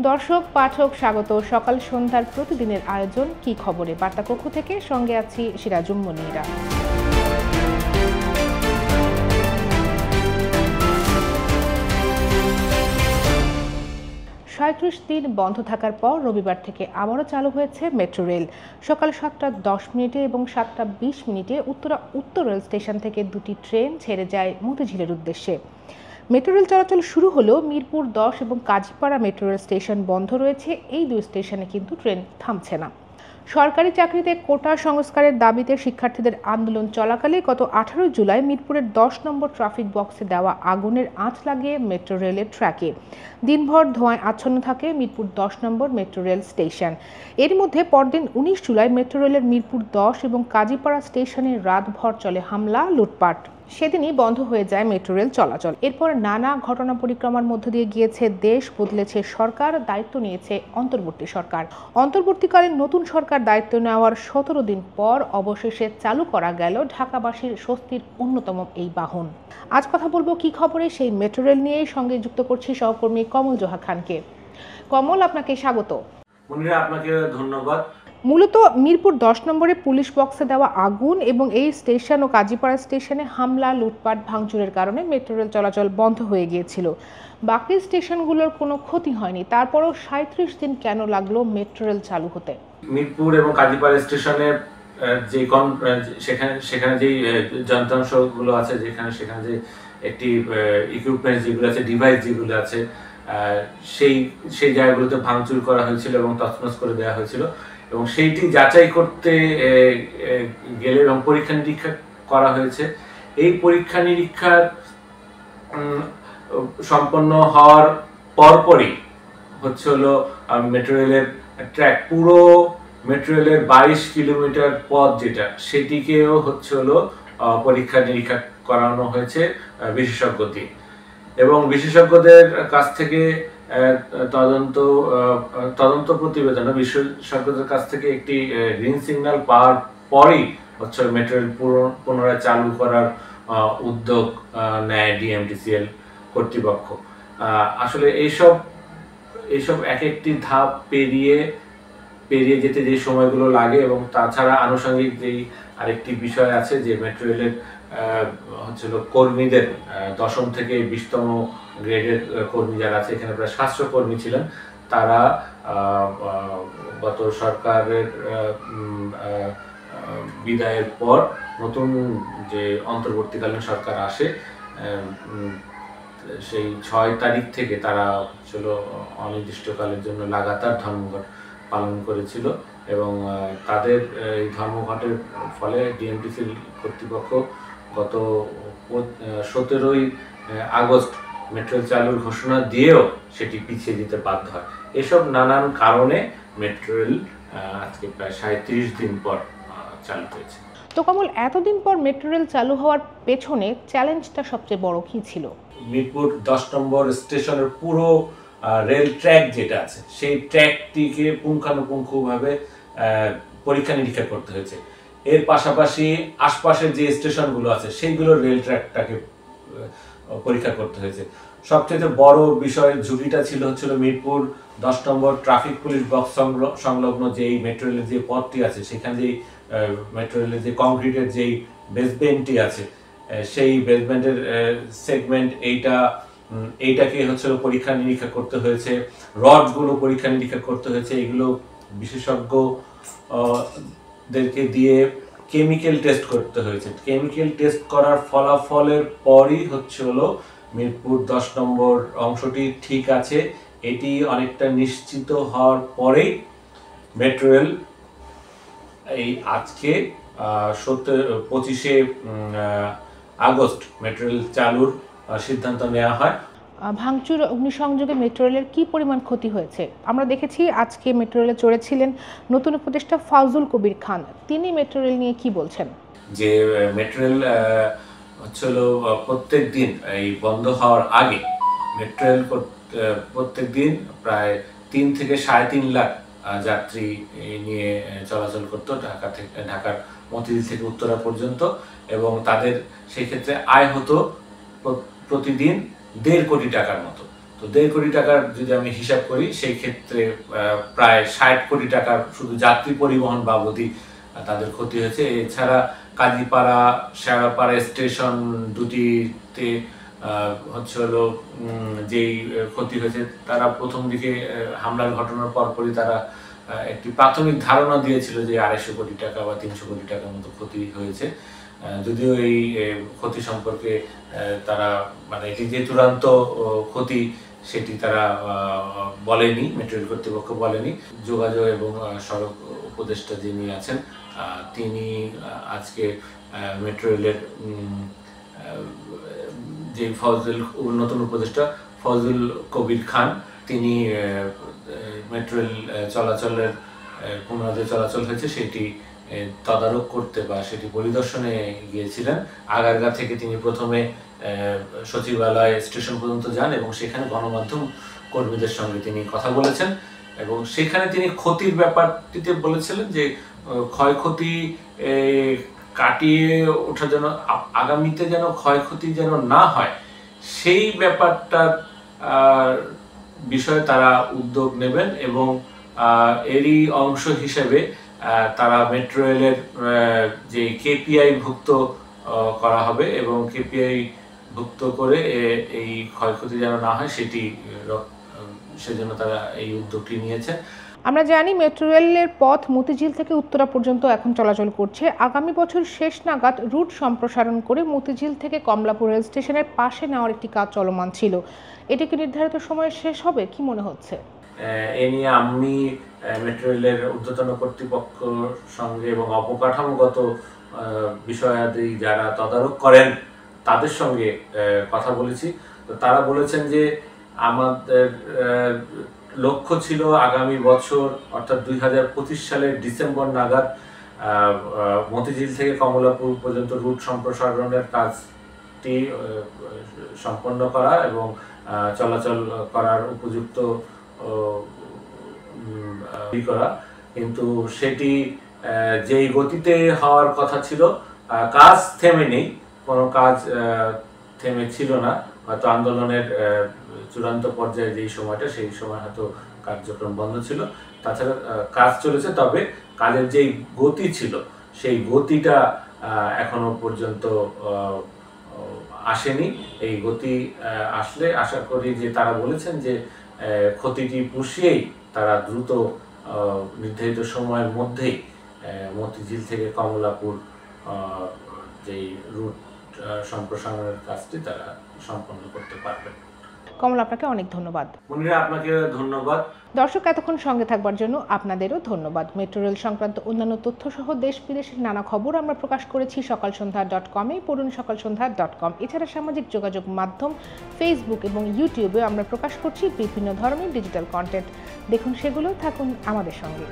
দর্শক পাঠক স্বাগত সকাল সন্ধ্যার প্রতিদিনের আয়োজন কি খবরে বার্তা কক্ষ থেকে সঙ্গে আছি সিরাজুম মনিরা। ৩৭ দিন বন্ধ থাকার পর রবিবার থেকে আবারও চালু হয়েছে মেট্রো রেল। সকাল ৭টা ১০ এবং ৭টা ২০ উত্তর রেল স্টেশন থেকে দুটি ট্রেন ছেড়ে যায় মতিঝিলের উদ্দেশ্যে। মেট্রো রেল চলাচল শুরু হলেও মিরপুর ১০ এবং কাজীপাড়া মেট্রো রেল স্টেশন বন্ধ রয়েছে। এই দুই স্টেশনে কিন্তু ট্রেন থামছে না। সরকারি চাকরিতে কোটা সংস্কারের দাবিতে শিক্ষার্থীদের আন্দোলন চলাকালে গত ১৮ জুলাই মিরপুরের ১০ নম্বর ট্রাফিক বক্সে দেওয়া আগুনের আঁচ লাগে মেট্রো রেলের ট্র্যাকে। দিনভর ধোঁয়ায় আচ্ছন্ন থাকে মিরপুর ১০ নম্বর মেট্রো রেল স্টেশন। এর মধ্যে পরদিন ১৯ জুলাই মেট্রো রেলের মিরপুর ১০ এবং কাজীপাড়া স্টেশনে রাতভর চলে হামলা লুটপাট। সেদিনই বন্ধ হয়ে যায় মেট্রো রেল চলাচল। এরপর নানা ঘটনা পরিক্রমার মধ্য দিয়ে গিয়েছে দেশ, বদলেছে সরকার, দায়িত্ব নিয়েছে অন্তর্বর্তী সরকার। অন্তর্বর্তীকালীন নতুন সরকার দায়িত্ব নেওয়ার ১৭ দিন পর অবশেষে চালু করা গেল ঢাকাবাসীর স্বস্তির অন্যতম এই বাহন। আজ কথা বলবো কি খবরে সেই মেট্রো রেল নিয়েই, সঙ্গে যুক্ত করছি সহকর্মী কমল জোহা খানকে। কমল, আপনাকে স্বাগত। মনিরা, আপনাকে ধন্যবাদ। মূলত মিরপুর ১০ নম্বরে পুলিশ বক্সে দেওয়া আগুন এবং এই স্টেশন ও কাজীপাড়া স্টেশনে হামলা, লুটপাট, ভাঙচুরের কারণে মেট্রো রেল চলাচল বন্ধ হয়ে গিয়েছিল। বাকি স্টেশনগুলোর কোনো ক্ষতি হয়নি, তারপরও ৩৭ দিন কেন লাগলো মেট্রো রেল চালু হতে? মিরপুর এবং কাজীপাড়া স্টেশনে যে সেখানে যে যন্ত্রাংশগুলো আছে, সেখানে যে একটি ইকুইপমেন্ট যেগুলো আছে, ডিভাইস যেগুলো আছে, সেই জায়গাগুলোতে ভাঙচুর করা হয়েছিল এবং তছনছ করে দেওয়া হয়েছিল। এবং সেইটি যাচাই করতে গেলে এবং পরীক্ষা নিরীক্ষা করা হয়েছে। এই পরীক্ষা নিরীক্ষা সম্পন্ন হওয়ার পরপরই হলো মেট্রো রেলের ট্র্যাক, পুরো মেট্রো রেলের ২২ কিলোমিটার পথ যেটা, সেটিকেও হলো পরীক্ষা নিরীক্ষা করানো হয়েছে বিশেষজ্ঞ দিয়ে। এবং বিশেষজ্ঞদের কাছ থেকে তদন্ত প্রতিবেদন, বিশেষজ্ঞদের কাছ থেকে একটি গ্রিন সিগন্যাল পাওয়ার পরই মেট্রো রেল পুনরায় চালু করার উদ্যোগ নেয় ডিএমটিসিএল কর্তৃপক্ষ। আসলে এইসব এক একটি ধাপ পেরিয়ে যেতে যে সময়গুলো লাগে, এবং তাছাড়া আনুষঙ্গিক যেই আরেকটি বিষয় আছে যে মেট্রো রেলের কর্মীদের ১০ম থেকে ২০তম গ্রেডের কর্মী যারা আছে, এখানে প্রায় ৭০০ কর্মী ছিলেন, তারা গত সরকারের বিদায়ের পর নতুন যে অন্তর্বর্তীকালীন সরকার আসে, সেই ৬ তারিখ থেকে তারা অনির্দিষ্টকালের জন্য লাগাতার ধর্মঘট পালন করেছিল। এবং তাদের এই ধর্মঘটের ফলে ডিএমটিসিএল কর্তৃপক্ষ গত ১৭ই আগস্ট মেট্রো রেল চালুর ঘোষণা দিয়েও সেটি পিছিয়ে দিতে বাধ্য হয়। এসব নানান কারণে মেট্রো রেল আজকে প্রায় ৩৭ দিন পর চালু হয়েছে। তো কমল, এতদিন পর মেট্রো রেল চালু হওয়ার পেছনে চ্যালেঞ্জটা সবচেয়ে বড় কি ছিল? মিরপুর ১০ নম্বর স্টেশনের পুরো রেল ট্র্যাক যেটা আছে, সেই ট্র্যাকটিকে পুঙ্খানুপুঙ্খভাবে পরীক্ষা নিরীক্ষা করতে হয়েছে। এর পাশাপাশি আশপাশের যে স্টেশনগুলো আছে সেইগুলোর রেল ট্র্যাকটাকে পরীক্ষা করতে হয়েছে। সবচেয়ে বড় বিষয়ের ঝুঁকিটা ছিল মিরপুর ১০ নম্বর ট্রাফিক পুলিশ বক্স সংলগ্ন যেই মেট্রো রেলের যে পথটি আছে, সেখানে যেই মেট্রো রেলের যে কংক্রিটের যেই বেসমেন্টটি আছে, সেই বেসমেন্টের সেগমেন্ট এইটাকে পরীক্ষা নিরীক্ষা করতে হয়েছে। রডগুলো পরীক্ষা নিরীক্ষা করতে হয়েছে। এগুলো বিশেষজ্ঞদেরকে দিয়ে কেমিক্যাল টেস্ট করতে হয়েছে। কেমিক্যাল টেস্ট করার ফলাফলের পরই মিরপুর ১০ নম্বর অংশটি ঠিক আছে, এটি অনেকটা নিশ্চিত হওয়ার পরেই মেট্রো রেল এই আজকে ২৫শে আগস্ট মেট্রো রেল চালুর সিদ্ধান্ত নেওয়া হয়। ভাঙচুর, অগ্নিসংযোগে মেট্রো রেলের কি পরিমাণ ক্ষতি হয়েছে? আমরা দেখেছি আজকে মেট্রো রেলে চড়েছিলেন নতুন উপদেষ্টা ফাউজুল কবির খান। তিনি মেট্রো রেল নিয়ে কি বলছেন? যে মেট্রো রেল প্রত্যেক দিন এই বন্ধ হওয়ার আগে মেট্রো রেল প্রত্যেক দিন প্রায় ৩ থেকে ৩.৫ লাখ যাত্রী নিয়ে চলাচল করতো ঢাকার মতিঝিল থেকে উত্তরা পর্যন্ত, এবং তাদের সেই ক্ষেত্রে আয় হতো প্রতিদিন ১.৫ কোটি টাকার মতো। তো 1.5 কোটি টাকার যদি আমি হিসাব করি সেই ক্ষেত্রে প্রায় 60 কোটি টাকার শুধু যাত্রী পরিবহন বাবদই তাদের ক্ষতি হয়েছে। এছাড়া কাজীপাড়া শেওড়াপাড়া স্টেশন দুটিতে হচ্ছে হলো যেই ক্ষতি হয়েছে, তারা প্রথম দিকে হামলার ঘটনার পরপরই তারা একটি প্রাথমিক ধারণা দিয়েছিল যে 250 কোটি টাকা বা 300 কোটি টাকার মতো ক্ষতি হয়েছে। যদিও এই ক্ষতি সম্পর্কে তারা মানে এটি যে চূড়ান্ত ক্ষতি সেটি তারা বলেনি, মেট্রো রেল কর্তৃপক্ষ বলেনি। যোগাযোগ এবং সড়ক উপদেষ্টা যিনি আছেন তিনি আজকে মেট্রো রেলের যে নতুন উপদেষ্টা ফজল কবির খান, তিনি মেট্রো রেল চলাচলের পুনরায় যে চলাচল হয়েছে সেটি তদারক করতে বা সেটি পরিদর্শনে গিয়েছিলেন। আগারগাঁ থেকে তিনি প্রথমে সচিবালয় স্টেশন পর্যন্ত যান এবং সেখানে গণমাধ্যম কর্মীদের সঙ্গে তিনি কথা বলেছেন এবং সেখানে তিনি ক্ষতির ব্যাপারটিতে বলেছিলেন যে ক্ষয়ক্ষতি কাটিয়ে ওঠার জন্য আগামীতে যেন ক্ষয়ক্ষতি যেন না হয় সেই ব্যাপারটার বিষয়ে তারা উদ্যোগ নেবেন এবং এরই অংশ হিসেবে তারা মেট্রো রেলের যে কেপিআই ভুক্ত করা হবে এবং কেপিআই ভুক্ত করে এই ক্ষয়ক্ষতি যেন না হয় সেজন্য তারা এই উদ্যোগটি নিয়েছে। আমরা জানি মেট্রো রেলের পথ মতিঝিল থেকে উত্তরা পর্যন্ত এখন চলাচল করছে। আগামী বছর শেষ নাগাদ রুট সম্প্রসারণ করে মতিঝিল থেকে কমলাপুর রেল স্টেশনের পাশে নেওয়ার একটি কাজ চলমান ছিল। এটি কি নির্ধারিত সময়ে শেষ হবে, কি মনে হচ্ছে? এ নিয়ে আমি মেট্রো রেলের ঊর্ধ্বতন কর্তৃপক্ষের সঙ্গে এবং অবকাঠামোগত বিষয়াদি যারা তদারক করেন তাদের সঙ্গে কথা বলেছি। তো তারা বলেছেন যে আমাদের লক্ষ্য ছিল আগামী বছর অর্থাৎ 2025 সালের ডিসেম্বর নাগাদ মতিঝিল থেকে কমলাপুর পর্যন্ত রুট সম্প্রসারণের কাজটি সম্পন্ন করা এবং চলাচল করার উপযুক্ত করা, কিন্তু সেটি যেই গতিতে হওয়ার কথা ছিল, কাজ থেমে নেই, কোনো কাজ থেমে ছিল না। হয়তো আন্দোলনের চূড়ান্ত পর্যায়ে যেই সময়টা সেই সময় হয়তো কার্যক্রম বন্ধ ছিল, তাছাড়া কাজ চলেছে। তবে কাজের যেই গতি ছিল সেই গতিটা এখনো পর্যন্ত আসেনি। এই গতি আসলে আশা করি যে তারা বলেছেন যে ক্ষতিটি পুষিয়েই তারা দ্রুত নির্ধারিত সময়ের মধ্যেই মতিঝিল থেকে কমলাপুর যেই রুট সম্প্রসারণের কাজটি তারা সম্পন্ন করতে পারবেন। কমল, আপনাকে অনেক ধন্যবাদ। মনিরা, আপনাকে ধন্যবাদ। দর্শক, এতক্ষণ সঙ্গে থাকবার জন্য আপনাদেরও ধন্যবাদ। মেট্রো রেল সংক্রান্ত অন্যান্য তথ্য সহ দেশ বিদেশের নানা খবর আমরা প্রকাশ করেছি সকালসন্ধ্যা.com-এ, পড়ুন সকালসন্ধ্যা.com। এছাড়া সামাজিক যোগাযোগ মাধ্যম ফেসবুক এবং ইউটিউবে আমরা প্রকাশ করছি বিভিন্ন ধরনের ডিজিটাল কন্টেন্ট। দেখুন সেগুলো, থাকুন আমাদের সঙ্গে।